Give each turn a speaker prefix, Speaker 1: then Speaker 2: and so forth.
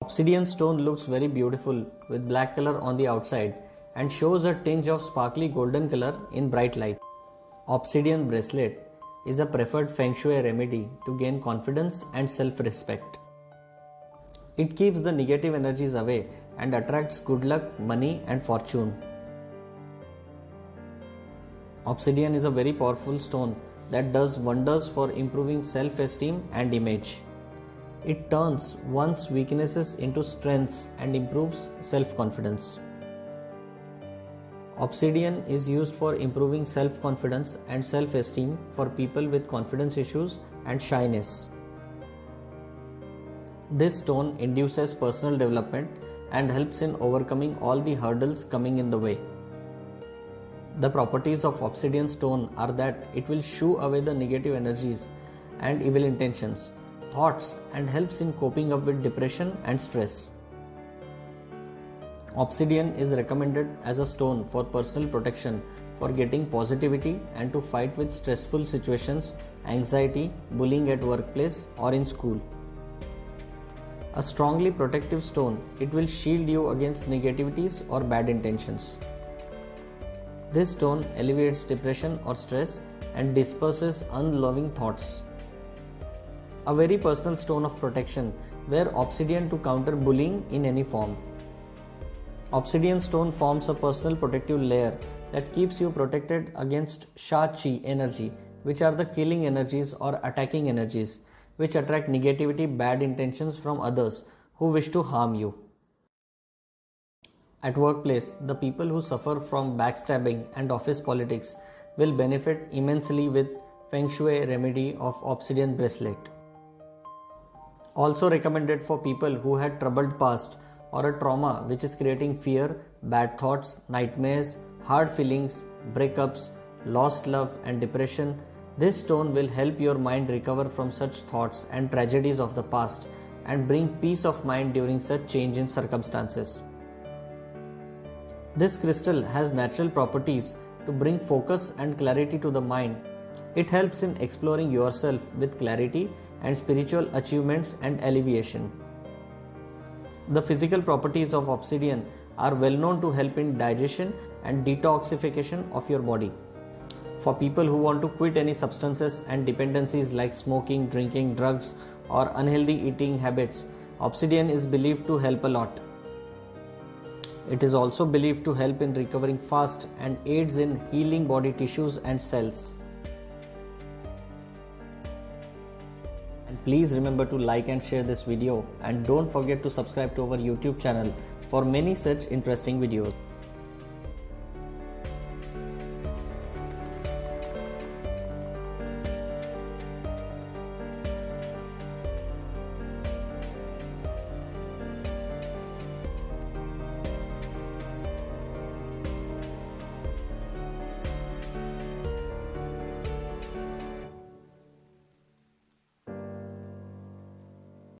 Speaker 1: Obsidian stone looks very beautiful with black color on the outside and shows a tinge of sparkly golden color in bright light. Obsidian bracelet is a preferred fengshui remedy to gain confidence and self-respect. It keeps the negative energies away and attracts good luck, money and fortune. Obsidian is a very powerful stone that does wonders for improving self-esteem and image. It turns one's weaknesses into strengths and improves self-confidence. Obsidian is used for improving self-confidence and self-esteem for people with confidence issues and shyness. This stone induces personal development and helps in overcoming all the hurdles coming in the way. The properties of obsidian stone are that it will shoo away the negative energies and evil intentions, thoughts, and helps in coping up with depression and stress. Obsidian is recommended as a stone for personal protection, for getting positivity and to fight with stressful situations, anxiety, bullying at workplace or in school. A strongly protective stone, it will shield you against negativities or bad intentions. This stone alleviates depression or stress and disperses unloving thoughts. A very personal stone of protection, wear obsidian to counter bullying in any form. Obsidian stone forms a personal protective layer that keeps you protected against Sha-Chi energy, which are the killing energies or attacking energies, which attract negativity, bad intentions from others who wish to harm you. At workplace, the people who suffer from backstabbing and office politics will benefit immensely with fengshui remedy of obsidian bracelet. Also recommended for people who had troubled past or a trauma which is creating fear, bad thoughts, nightmares, hard feelings, breakups, lost love and depression. This stone will help your mind recover from such thoughts and tragedies of the past and bring peace of mind during such change in circumstances. This crystal has natural properties to bring focus and clarity to the mind. It helps in exploring yourself with clarity and spiritual achievements and alleviation. The physical properties of obsidian are well known to help in digestion and detoxification of your body. For people who want to quit any substances and dependencies like smoking, drinking, drugs or unhealthy eating habits, obsidian is believed to help a lot. It is also believed to help in recovering fast and aids in healing body tissues and cells. And please remember to like and share this video, and don't forget to subscribe to our YouTube channel for many such interesting videos.